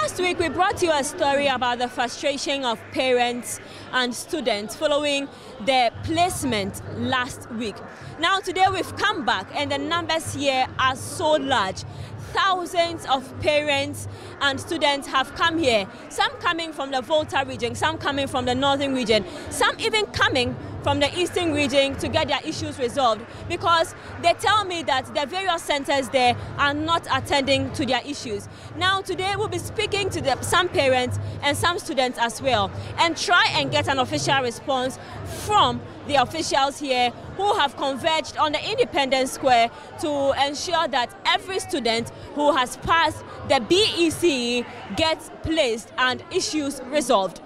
Last week, we brought you a story about the frustration of parents and students following their placement last week. Now, today we've come back and the numbers here are so large. Thousands of parents and students have come here, some coming from the Volta region, some coming from the northern region, some even coming from the eastern region to get their issues resolved, because they tell me that the various centers there are not attending to their issues. Now today we'll be speaking to some parents and some students as well, and try and get an official response from the officials here who have converged on the Independence Square to ensure that every student who has passed the BECE gets placed and issues resolved.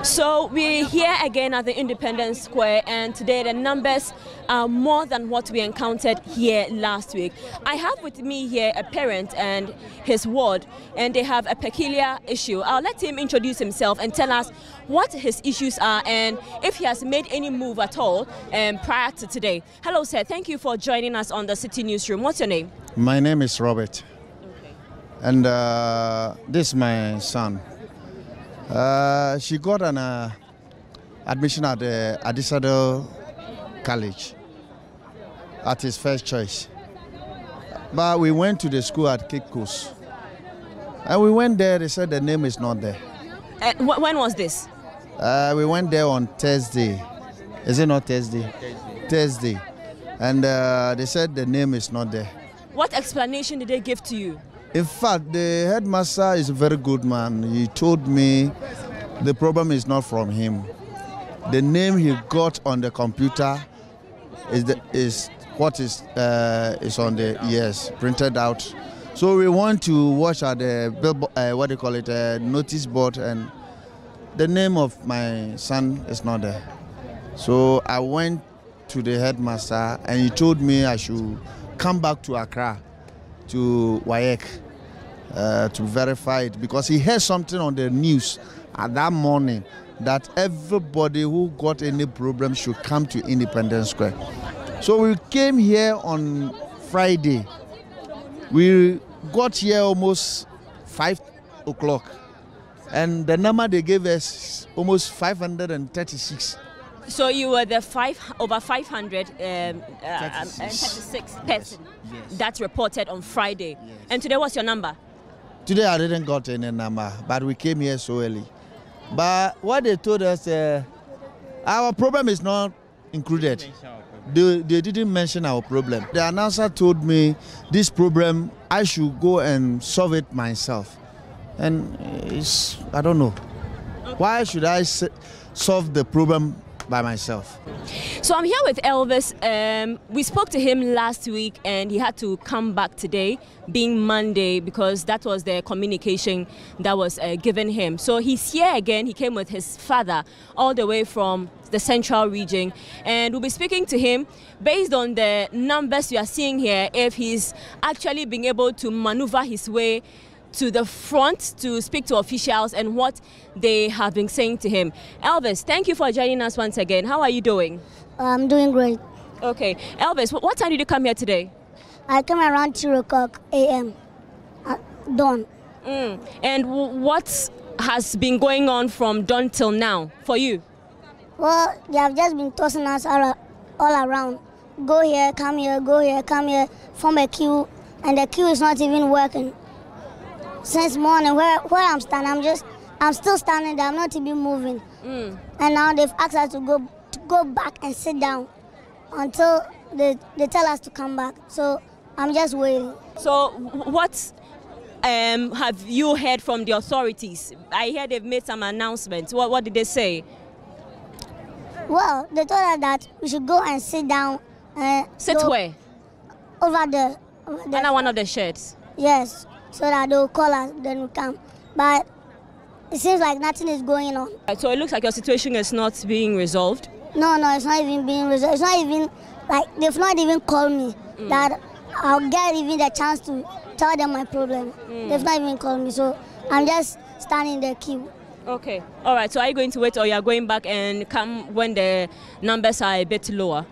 So we're here again at the Independence Square, and today the numbers are more than what we encountered here last week. I have with me here a parent and his ward, and they have a peculiar issue. I'll let him introduce himself and tell us what his issues are and if he has made any move at all prior to today. Hello, sir. Thank you for joining us on the Citi Newsroom. What's your name? My name is Robert. Okay. And this is my son. She got an admission at the Adisado College at his first choice. But we went to the school at Cape Coast. And we went there, they said the name is not there. When was this? We went there on Thursday. Is it not Thursday? Thursday. And they said the name is not there. What explanation did they give to you? In fact, the headmaster is a very good man. He told me the problem is not from him. The name he got on the computer is what is on the printed out. So we want to watch at the notice board, and the name of my son is not there. So I went to the headmaster and he told me I should come back to Accra to WAEC to verify it, because he heard something on the news at that morning that everybody who got any problem should come to Independence Square. So we came here on Friday. We got here almost 5 o'clock, and the number they gave us almost 536. So you were the over 536 person that reported on Friday. Yes. And today, what's your number? Today I didn't got any number, but we came here so early. But what they told us, our problem is not included. They didn't mention our problem. The announcer told me this problem, I should go and solve it myself. And I don't know. Okay. Why should I solve the problem by myself? So I'm here with Elvis. We spoke to him last week and he had to come back today, being Monday, because that was the communication that was given him. So he's here again. He came with his father all the way from the central region, and we'll be speaking to him based on the numbers we are seeing here, if he's actually being able to maneuver his way to the front to speak to officials and what they have been saying to him. Elvis, thank you for joining us once again. How are you doing? I'm doing great. Okay. Elvis, what time did you come here today? I came around 2 o'clock a.m. at dawn. And what has been going on from dawn till now for you? Well, they have just been tossing us all around. Go here, come here, go here, come here, form a queue, and the queue is not even working. Since morning, where I'm standing, I'm still standing there. I'm not even moving. And now they've asked us to go back and sit down until they tell us to come back. So I'm just waiting. So what have you heard from the authorities? I heard they've made some announcements. What did they say? Well, they told us that we should go and sit down. Sit where? Over there. Under one of the sheds? Yes. So that they'll call us, then we come. But it seems like nothing is going on. So it looks like your situation is not being resolved? No, it's not even being resolved. It's not even, like, they've not even called me that I'll get even the chance to tell them my problem. They've not even called me, so I'm just standing in the queue. Okay. All right, so are you going to wait, or you are going back and come when the numbers are a bit lower?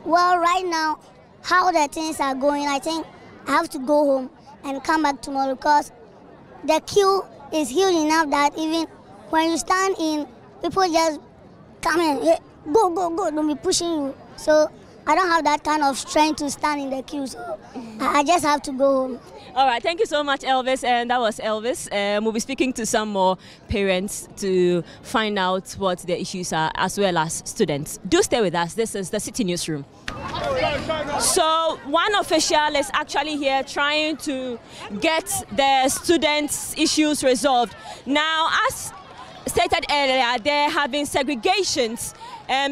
Well, right now, how the things are going, I think I have to go home and come back tomorrow, because the queue is huge enough that even when you stand in, people just come in, hey, go, go, go, don't be pushing you. So I don't have that kind of strength to stand in the queue, so I just have to go home. All right, thank you so much, Elvis. And that was Elvis. We'll be speaking to some more parents to find out what the issues are, as well as students. Do stay with us. This is the Citi Newsroom. So one official is actually here trying to get the students' issues resolved. Now, as stated earlier, there have been segregations.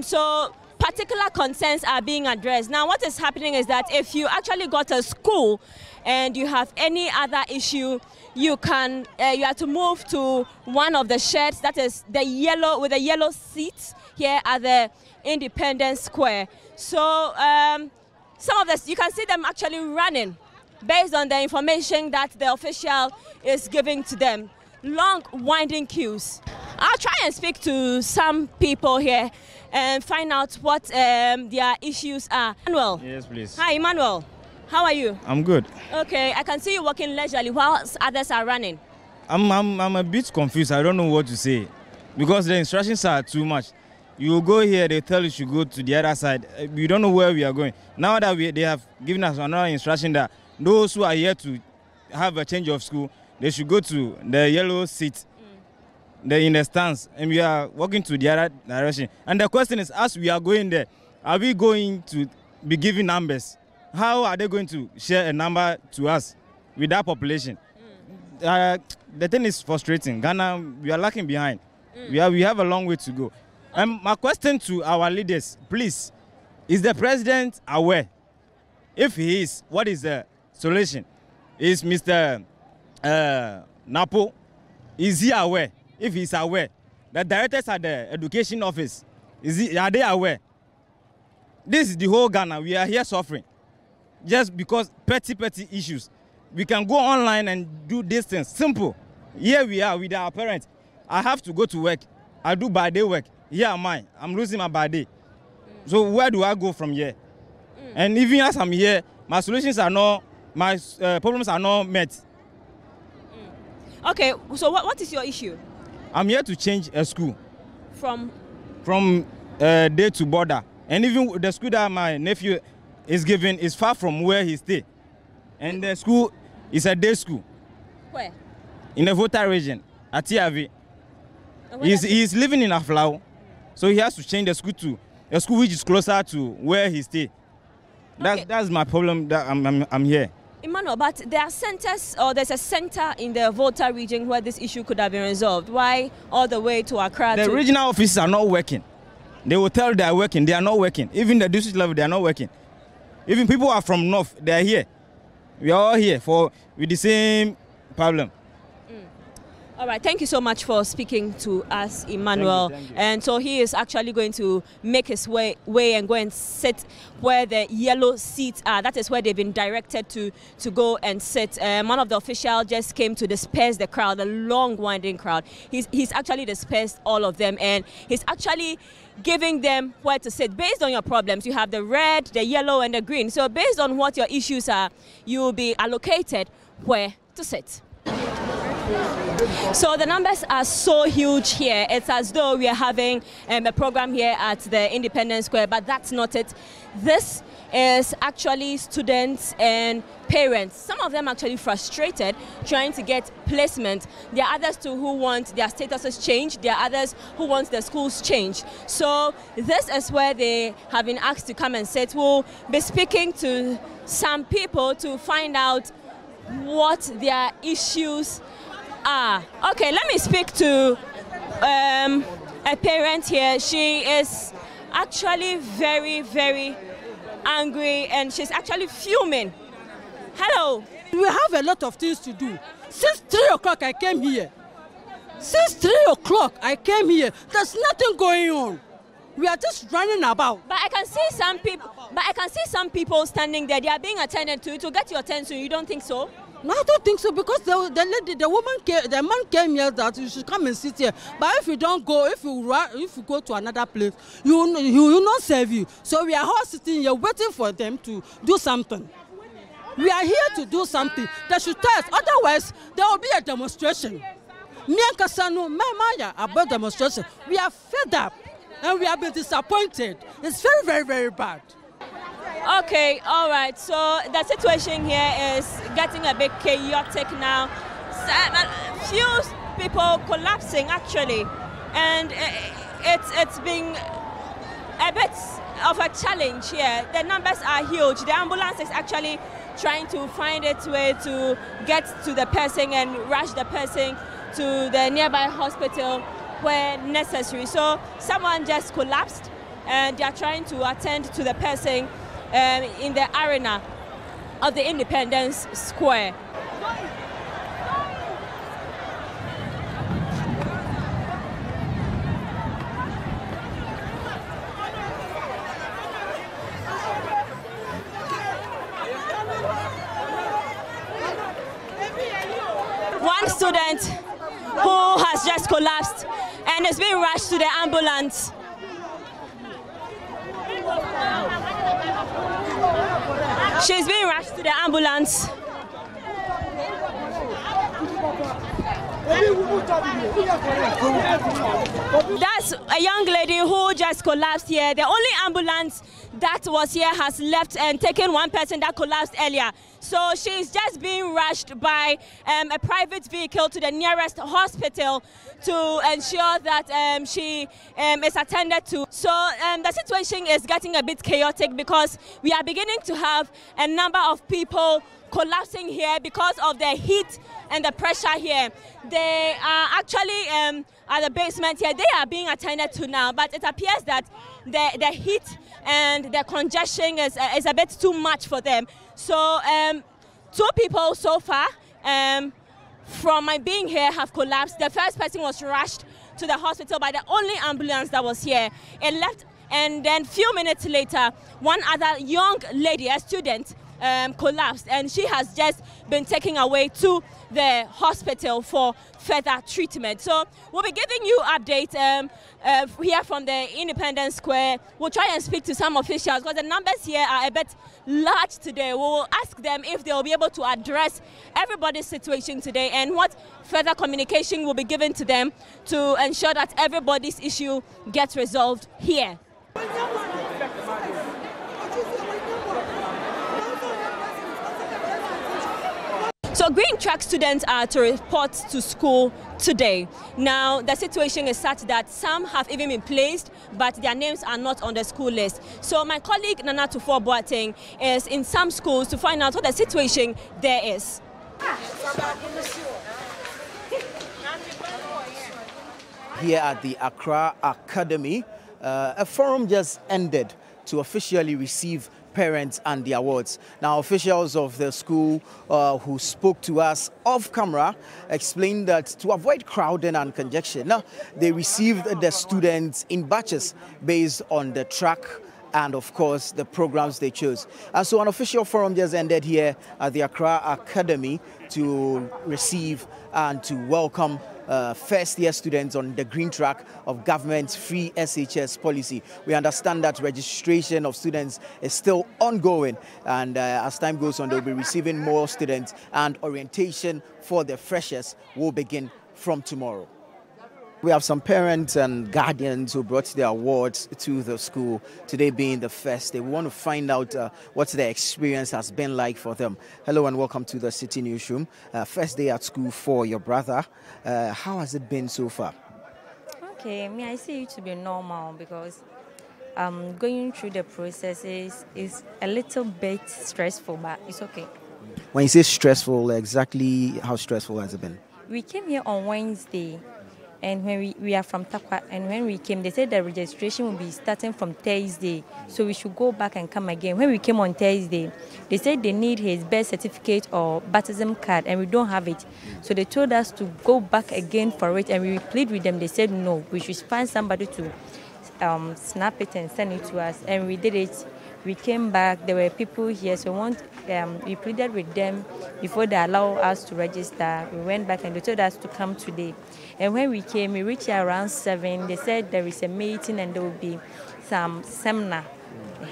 So particular concerns are being addressed. Now, what is happening is that if you actually got a school and you have any other issue, you can you have to move to one of the sheds, that is the yellow, with the yellow seats here at the Independence Square. So some of this, you can see them actually running based on the information that the official is giving to them. Long winding queues. I'll try and speak to some people here and find out what their issues are. Emmanuel. Yes, please. Hi, Emmanuel. How are you? I'm good. Okay, I can see you walking leisurely while others are running. I'm a bit confused. I don't know what to say because the instructions are too much. You go here, they tell you to go to the other side. We don't know where we are going. Now that they have given us another instruction that those who are here to have a change of school, they should go to the yellow seat, in the stands, and we are walking to the other direction. And the question is, as we are going there, are we going to be given numbers? How are they going to share a number to us with that population? The thing is frustrating. Ghana, we are lagging behind. We have a long way to go. And my question to our leaders, please, is the president aware? If he is, what is the solution? Is Mr. Napo, is he aware? If he's aware, the directors at the education office, are they aware? This is the whole Ghana. We are here suffering. Just because petty issues. We can go online and do this thing. Simple. Here we are with our parents. I have to go to work. I do by day work. Here am I. I'm losing my body. So where do I go from here? And even as I'm here, my solutions are not, my problems are not met. Okay, so what is your issue? I'm here to change a school. From day to border. And even the school that my nephew is given is far from where he stays. And the school is a day school. Where? In the Volta region, at TRV. He's living in Aflao. So he has to change the school to a school which is closer to where he stays. That's my problem that I'm here. Emmanuel, but there are centers, or there's a center in the Volta region where this issue could have been resolved. Why all the way to Accra? The regional offices are not working. They will tell they are working. They are not working. Even the district level, they are not working. Even people who are from north, they are here. We are all here with the same problem. All right, thank you so much for speaking to us, Emmanuel. Thank you. And so he is actually going to make his way and go and sit where the yellow seats are. That is where they've been directed to go and sit. One of the officials just came to disperse the crowd, the long winding crowd. He's actually dispersed all of them, and he's actually giving them where to sit. Based on your problems, you have the red, the yellow, and the green. So based on what your issues are, you will be allocated where to sit. So the numbers are so huge here. It's as though we are having a program here at the Independence Square, but that's not it. This is actually students and parents. Some of them actually frustrated trying to get placement. There are others too who want their statuses changed. There are others who want their schools changed. So this is where they have been asked to come and sit. We'll be speaking to some people to find out what their issues are. Okay, let me speak to a parent here. She is actually very, very angry, and she's actually fuming. Hello. We have a lot of things to do. Since 3 o'clock I came here. Since 3 o'clock I came here. There's nothing going on. We are just running about. But I can see some people. But I can see some people standing there. They are being attended to. To get your attention, you don't think so? No, I don't think so, because the man came here that you should come and sit here. But if you don't go, if you go to another place, he will not serve you. So we are all sitting here waiting for them to do something. We are here to do something. They should tell us. Otherwise, there will be a demonstration. Me and Kasano, Maya, about demonstration. We are fed up and we have been disappointed. It's very, very, very bad. Okay, all right. So the situation here is getting a bit chaotic now. A few people collapsing actually, and it's been a bit of a challenge here. The numbers are huge. The ambulance is actually trying to find its way to get to the person and rush the person to the nearby hospital where necessary. So someone just collapsed and they are trying to attend to the person in the arena of the Independence Square. One student who has just collapsed and is being rushed to the ambulance. She's being rushed to the ambulance. That's a young lady who just collapsed here. The only ambulance that was here has left and taken one person that collapsed earlier. So she's just being rushed by a private vehicle to the nearest hospital to ensure that she is attended to. So the situation is getting a bit chaotic because we are beginning to have a number of people collapsing here because of the heat and the pressure here. They are actually at the basement here. They are being attended to now, but it appears that the heat and the congestion is a bit too much for them. So 2 people so far from my being here have collapsed. The first person was rushed to the hospital by the only ambulance that was here. It left, and then few minutes later, one other young lady, a student, collapsed, and she has just been taken away to the hospital for further treatment. So we'll be giving you updates here from the Independence Square. We'll try and speak to some officials because the numbers here are a bit large today. We will ask them if they will be able to address everybody's situation today and what further communication will be given to them to ensure that everybody's issue gets resolved here. So Green Track students are to report to school today. Now, the situation is such that some have even been placed, but their names are not on the school list. So my colleague Nana Tufo Boateng is in some schools to find out what the situation there is. Here at the Accra Academy, a forum just ended to officially receive parents and the awards. Now, officials of the school who spoke to us off camera explained that to avoid crowding and congestion, they received the students in batches based on the track and, of course, the programs they chose. And so an official forum just ended here at the Accra Academy to receive and to welcome first-year students on the green track of government's free SHS policy. We understand that registration of students is still ongoing, and as time goes on, they'll be receiving more students, and orientation for the freshers will begin from tomorrow. We have some parents and guardians who brought their awards to the school, today being the first day. We want to find out what their experience has been like for them. Hello and welcome to the Citi Newsroom. First day at school for your brother. How has it been so far? Okay, I see it to be normal because going through the processes is a little bit stressful, but it's okay. When you say stressful, exactly how stressful has it been? We came here on Wednesday. And when we are from Takwa, and when we came, they said the registration will be starting from Thursday. So we should go back and come again. When we came on Thursday, they said they need his birth certificate or baptism card, and we don't have it. So they told us to go back again for it, and we plead with them. They said no, we should find somebody to snap it and send it to us. And we did it. We came back, there were people here, so we pleaded with them before they allow us to register. We went back and they told us to come today. And when we came, we reached here around 7. They said there is a meeting and there will be some seminar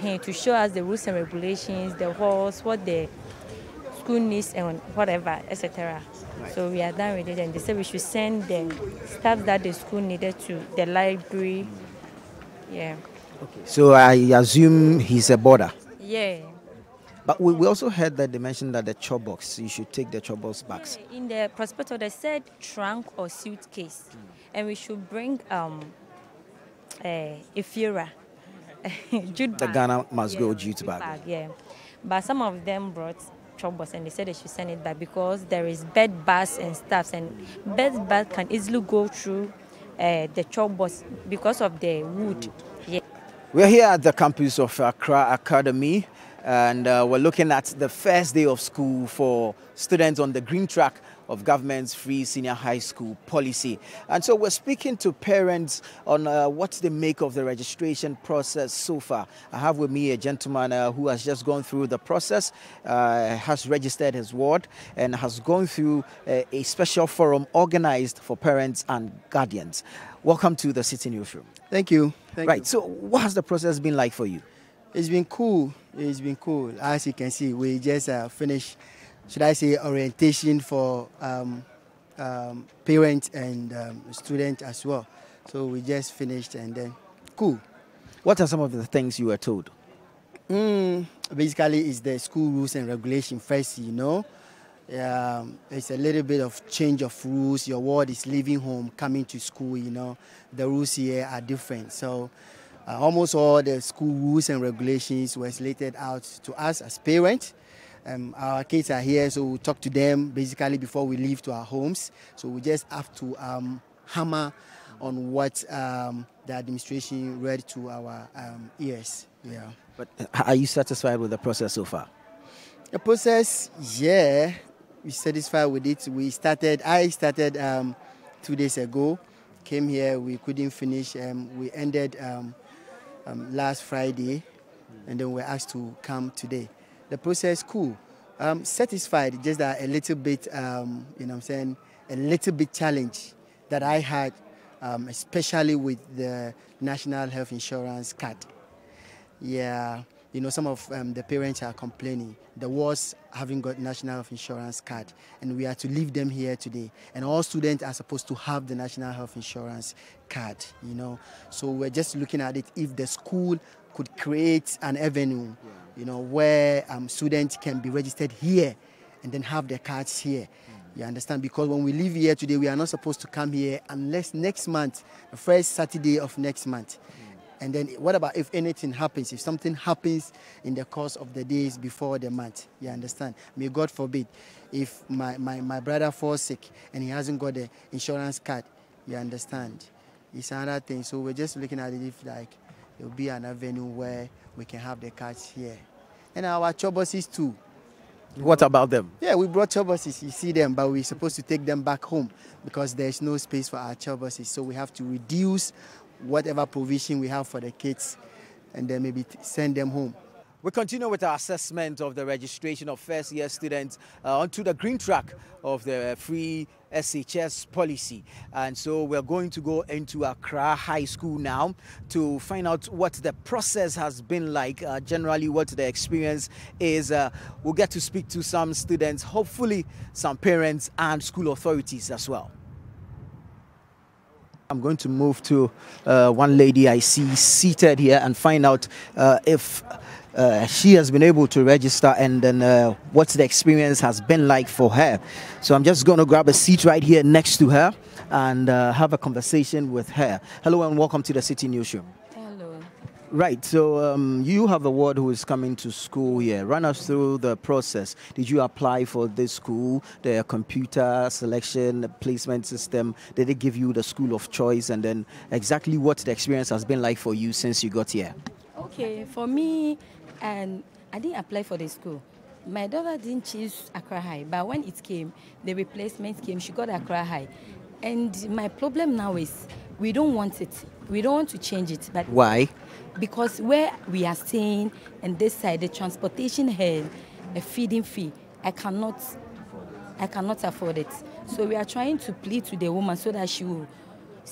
to show us the rules and regulations, the halls, what the school needs and whatever, etc. Right. So we are done with it, and they said we should send the stuff that the school needed to the library. Yeah. Okay. So I assume he's a boarder. Yeah. But we also heard that they mentioned that the chop box, you should take the chop box back. Yeah, in the prospectus, they said trunk or suitcase, and we should bring a Fira. Jute the bag. Ghana must go jute bag. Yeah. But some of them brought chop box, and they said they should send it back because there is bed bags and stuff, and bed bag can easily go through the chop box because of the wood. Yeah. We're here at the campus of Accra Academy, and we're looking at the first day of school for students on the green track of government's free senior high school policy. And so we're speaking to parents on what they make of the registration process so far. I have with me a gentleman who has just gone through the process, has registered his ward, and has gone through a special forum organized for parents and guardians. Welcome to the Citi newsroom. Thank you. Thank you. So what has the process been like for you? It's been cool. It's been cool. As you can see, we just finished, should I say, orientation for parents and students as well. So we just finished and then cool. What are some of the things you were told? Basically, it's the school rules and regulation first, you know. It's a little bit of change of rules. Your ward is leaving home, coming to school, you know. The rules here are different. So almost all the school rules and regulations were slated out to us as parents. Our kids are here, so we talk to them basically before we leave to our homes. So we just have to hammer on what the administration read to our ears. Yeah. But are you satisfied with the process so far? The process, yeah, we're satisfied with it. I started 2 days ago, came here, we couldn't finish, we ended last Friday, and then we're asked to come today. The process, cool. Satisfied, just a little bit, you know what I'm saying, a little bit challenge that I had, especially with the National Health Insurance card. Yeah, you know, some of the parents are complaining. The wards haven't got National Health Insurance card, and we are to leave them here today. And all students are supposed to have the National Health Insurance card, you know. So we're just looking at it if the school could create an avenue, you know, where students can be registered here and then have their cards here. You understand? Because when we leave here today, we are not supposed to come here unless next month, the first Saturday of next month. And then what about if anything happens, if something happens in the course of the days before the month? You understand? May God forbid, if my brother falls sick and he hasn't got the insurance card, you understand? It's another thing. So we're just looking at it if like there will be an avenue where we can have the cards here. And our chop buses too. What about them? Yeah, we brought chop buses, you see them, but we're supposed to take them back home because there's no space for our chop buses. So we have to reduce whatever provision we have for the kids and then maybe send them home. We continue with our assessment of the registration of first-year students onto the green track of the free SHS policy. And so we're going to go into Accra High School now to find out what the process has been like, generally what the experience is. We'll get to speak to some students, hopefully some parents and school authorities as well. I'm going to move to one lady I see seated here and find out if she has been able to register and then what the experience has been like for her. So I'm just going to grab a seat right here next to her and have a conversation with her. Hello and welcome to the Citi newsroom. Hello. Right, so you have a ward who is coming to school here. Run us through the process. Did you apply for this school, the computer selection placement system? Did they give you the school of choice? And then exactly what the experience has been like for you since you got here? Okay, for me, I didn't apply for the school. My daughter didn't choose Accra High, but when it came, the replacement came, she got Accra High. And my problem now is we don't want it. We don't want to change it. But why? Because where we are staying and this side, the transportation here, a feeding fee, I cannot afford it. So we are trying to plead to the woman so that she will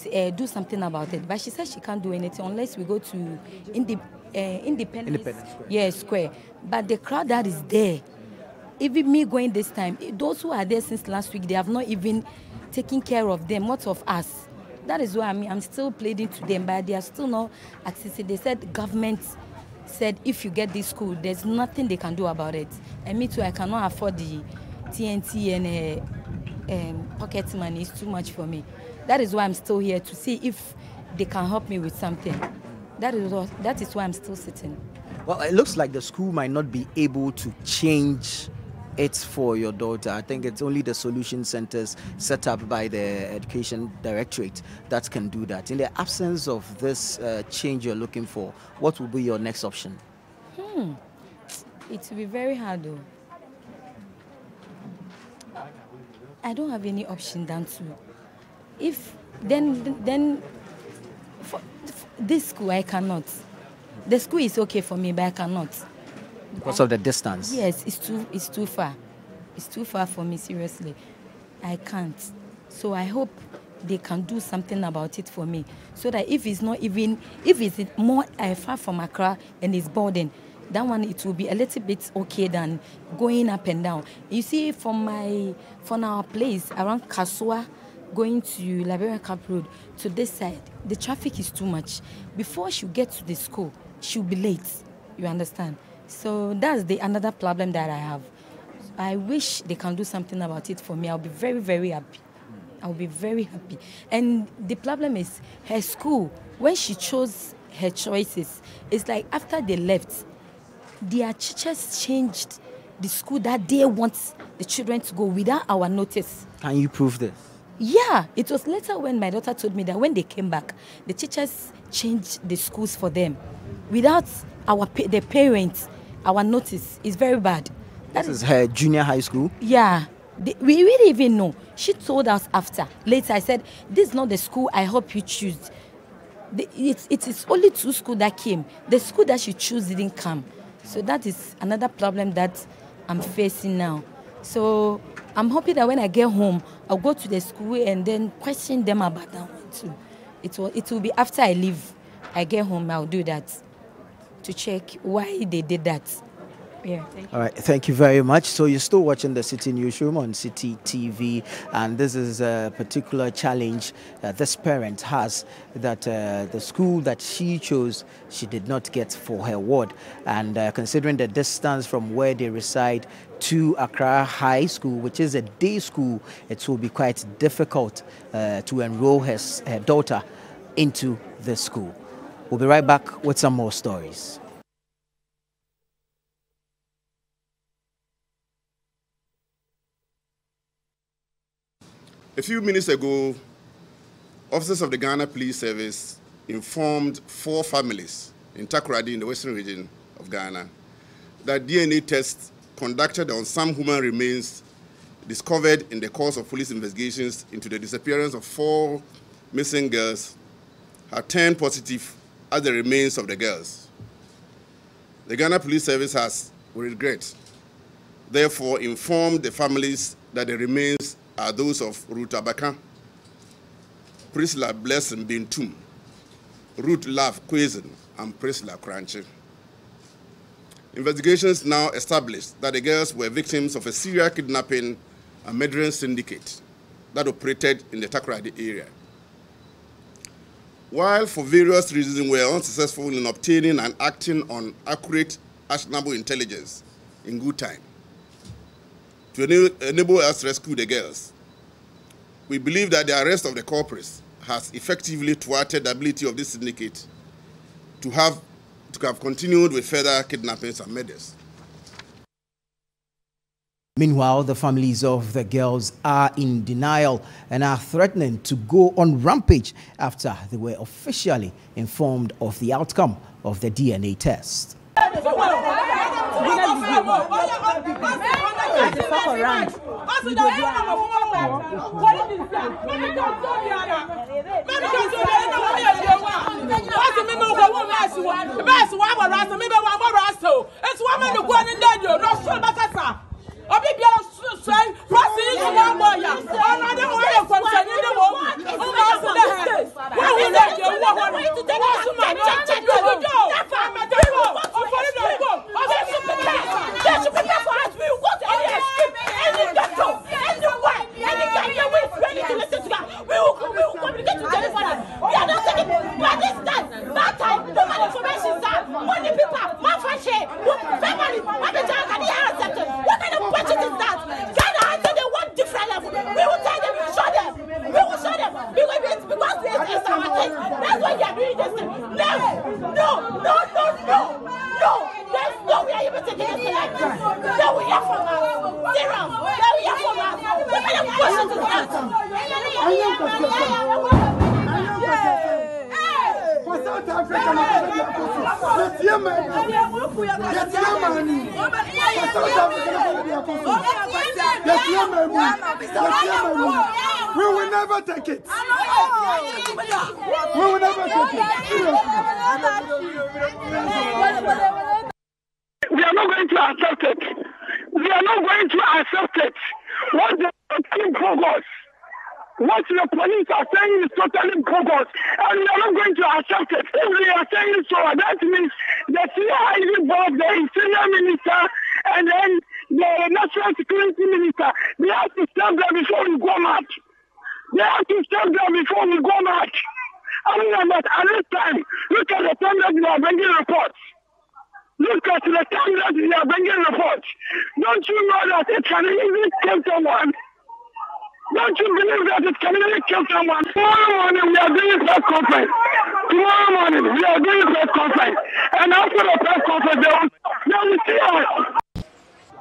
do something about it. But she said she can't do anything unless we go to Independence Square. Yeah, Square. But the crowd that is there, even me going this time, those who are there since last week, they have not even taken care of them. What of us? That is why I'm still pleading to them, but they are still not accessing. They said the government said if you get this school, there's nothing they can do about it. And me too, I cannot afford the TNT and pocket money. It's too much for me. That is why I'm still here, to see if they can help me with something. That is why I'm still sitting. Well, it looks like the school might not be able to change it for your daughter. I think it's only the solution centers set up by the Education Directorate that can do that. In the absence of this change you're looking for, what will be your next option? It will be very hard though. I don't have any option than to. If then for this school I cannot. The school is okay for me, but I cannot. Because of the distance? Yes, it's too far. It's too far for me, seriously. I can't. So I hope they can do something about it for me. So that if it's more far from Accra and it's burden, that one it will be a little bit okay than going up and down. You see, from our place around Kasua, going to Liberian Camp Road to this side, the traffic is too much. Before she gets to the school, she'll be late. You understand? So that's another problem that I have. I wish they can do something about it for me. I'll be very, very happy. I'll be very happy. And the problem is her school, when she chose her choices, it's like after they left, their teachers changed the school that they want the children to go without our notice. Can you prove this? Yeah, it was later when my daughter told me that when they came back, the teachers changed the schools for them without the parents. Our notice is very bad. This is her junior high school? Yeah. We didn't even know. She told us after. Later, I said, this is not the school I hope you choose. It is only 2 schools that came. The school that she chose didn't come. So that is another problem that I'm facing now. So I'm hoping that when I get home, I'll go to the school and then question them about that one too. It will be after I leave, I get home, I'll do that to check why they did that. Yeah. All right, thank you very much. So you're still watching the Citi Newsroom on Citi TV, and this is a particular challenge this parent has, that the school that she chose, she did not get for her ward. And considering the distance from where they reside to Accra High School, which is a day school, it will be quite difficult to enroll her daughter into the school. We'll be right back with some more stories. A few minutes ago, officers of the Ghana Police Service informed 4 families in Takoradi in the western region of Ghana that DNA tests conducted on some human remains discovered in the course of police investigations into the disappearance of 4 missing girls have turned positive as the remains of the girls. The Ghana Police Service has, with regret, therefore informed the families that the remains are those of Ruth Abaka, Priscilla Blessing Bintum, Ruth Love Quazen, and Priscilla Cranche. Investigations now established that the girls were victims of a serial kidnapping and murdering syndicate that operated in the Takoradi area. While for various reasons we were unsuccessful in obtaining and acting on accurate, actionable intelligence in good time to enable us to rescue the girls, we believe that the arrest of the culprits has effectively thwarted the ability of this syndicate to have continued with further kidnappings and murders. Meanwhile, the families of the girls are in denial and are threatening to go on rampage after they were officially informed of the outcome of the DNA test. We will never take it. We will never take it. We are not going to accept it. We are not going to accept it. What the totally bogus. What the police are saying is totally bogus. And we are not going to accept it. If we are saying so, that means the CID board, the senior minister, and then the national security minister, they have to step there before we go mad. They have to step there before we go mad. Other than that, at this time, look at the time that we are bringing reports. Look at the time that we are bringing reports. Don't you know that it can easily kill someone? Don't you believe that it can easily kill someone? Tomorrow morning we are doing press conference. Tomorrow morning we are doing press conference. And after the press conference, they will see us.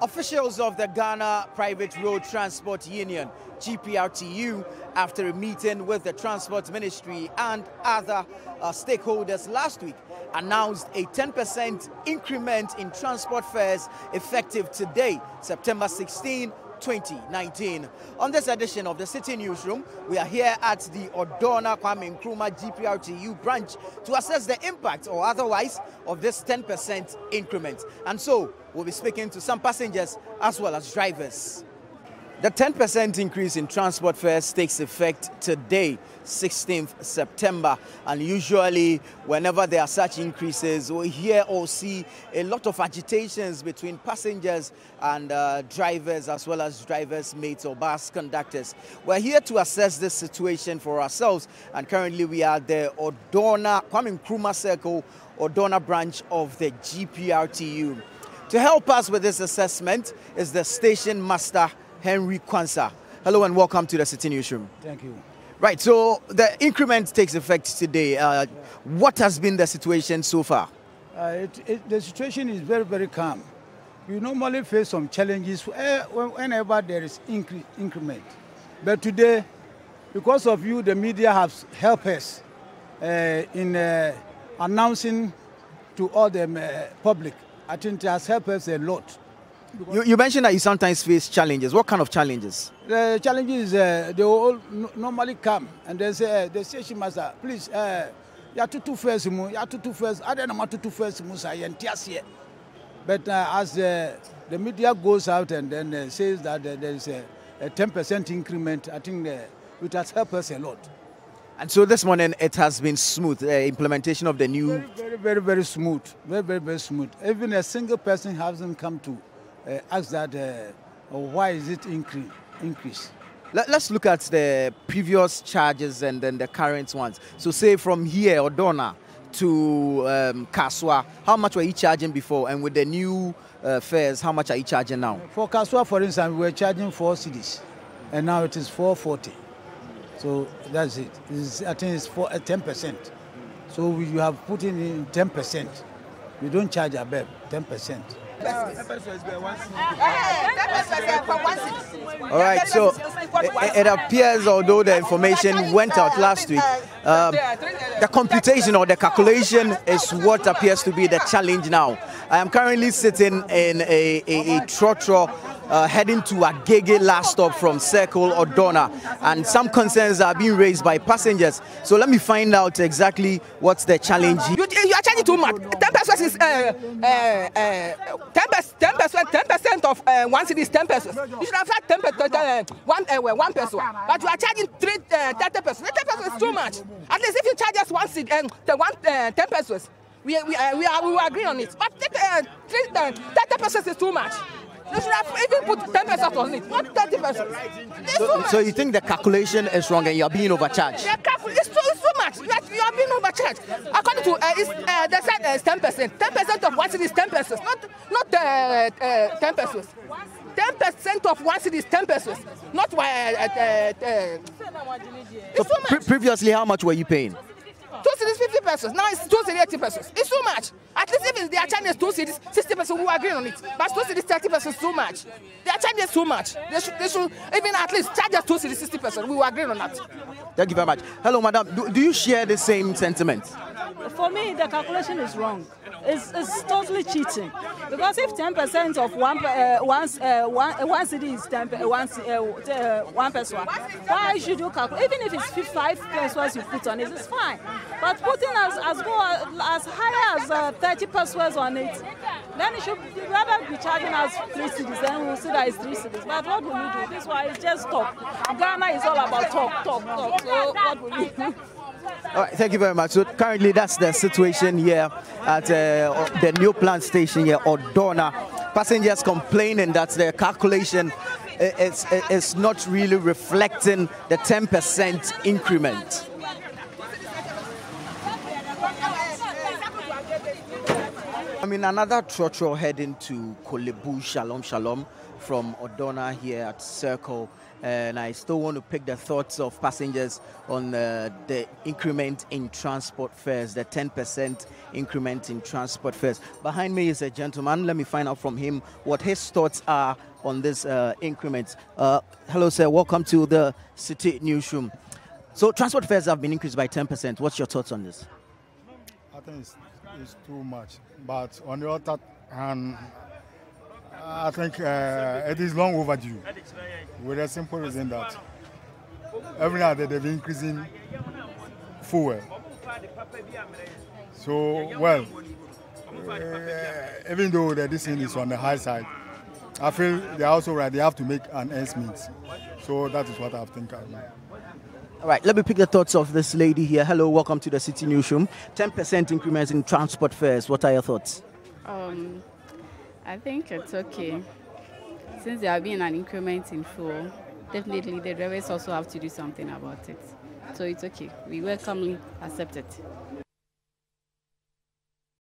Officials of the Ghana Private Road Transport Union, GPRTU, after a meeting with the Transport Ministry and other stakeholders last week, announced a 10% increment in transport fares effective today, September 16, 2019. On this edition of the Citi Newsroom, we are here at the Odona Kwame Nkrumah GPRTU branch to assess the impact or otherwise of this 10% increment. And so, we'll be speaking to some passengers as well as drivers. The 10% increase in transport fares takes effect today, 16th September. And usually, whenever there are such increases, we hear or see a lot of agitations between passengers and drivers, as well as drivers' mates or bus conductors. We're here to assess this situation for ourselves. And currently, we are at the Odona Kwame Nkrumah Circle, Odona branch of the GPRTU. To help us with this assessment is the station master, Henry Kwanzaa. Hello and welcome to the Citi Newsroom. Thank you. Right, so the increment takes effect today. What has been the situation so far? The situation is very, very calm. We normally face some challenges whenever there is increment. But today, because of you, the media have helped us in announcing to all the public. I think it has helped us a lot. You mentioned that you sometimes face challenges. What kind of challenges? The challenges, they all normally come and they say, the station master, please, you have to do first, I don't know what to do first, but as the media goes out and then says that there is a 10% increment, I think it has helped us a lot. And so this morning it has been smooth, the implementation of the new... Very smooth, very smooth. Even a single person hasn't come to ask that why is it increase. Let's look at the previous charges and then the current ones. So say from here, Odona to Kaswa, how much were you charging before? And with the new fares, how much are you charging now? For Kaswa, for instance, we were charging 4 cedis, and now it is 440. So that's it. I think it's 10%. So we have put in 10%. We don't charge above 10%. All right, so it appears, although the information went out last week, the computation or the calculation is what appears to be the challenge now. I am currently sitting in a trotro heading to Agege last stop from Circle Odona, and some concerns are being raised by passengers. So let me find out exactly what's the challenge. You are charging too much. 10% is 10% of 1 cedi is 10 pesos. You should have had 10%, one person, but you are charging 30 pesos. 30 pesos is too much. At least if you charge us 1 cedi and 10 pesos, we will agree on it. But 30 pesos is too much. You should have even put 10 pesos on it, not 30 pesos. So you think the calculation is wrong and you are being overcharged? It's too much. You are being overcharged. According to they said 10%. 10% of 1 cedi is 10 pesos, not 10 pesos. 10% of 1 cedi is 10 pesos, not so previously, how much were you paying? 2 cedis 50 pesos. Now it's 2 cedis 80 pesos. It's too much. At least if they are charging 2 cedis 60 pesos, we agree on it. But 2 cedis 30 pesos is too much. They are charging too much. They should even at least charge us 2 cedis 60 pesos. We will agree on that. Thank you very much. Hello, madam. Do you share the same sentiment? for me, the calculation is wrong. It's totally cheating. Because if 10% of one city is 1 person, why should you calculate? Even if it's 5 pesos you put on it, it's fine. But putting as high as 30 pesos on it, then it should rather be charging us 3 cities. Then we'll see that it's 3 cities. But what will we do? This one is just talk. Ghana is all about talk. So what will we do? All right, thank you very much. So currently that's the situation here at the new plant station here, Odona. Passengers complaining that the calculation is not really reflecting the 10% increment. I'm in another trotro heading to Kolebu, Shalom, from Odona here at Circle. And I still want to pick the thoughts of passengers on the increment in transport fares, the 10% increment in transport fares. Behind me is a gentleman. Let me find out from him what his thoughts are on this increment. Hello, sir. Welcome to the Citi newsroom. So transport fares have been increased by 10%. What's your thoughts on this? I think it's too much. But on the other hand, I think it is long overdue, with a simple reason that every now and then they've been increasing fuel. So, well, even though this thing is on the high side, I feel they're also right, they have to make an ends meet. So that is what I think. All right, let me pick the thoughts of this lady here. Hello, welcome to the Citi newsroom. 10% increments in transport fares. What are your thoughts? I think it's okay. Since there have been an increment in fuel, definitely the drivers also have to do something about it. So it's okay. We welcomely accept it.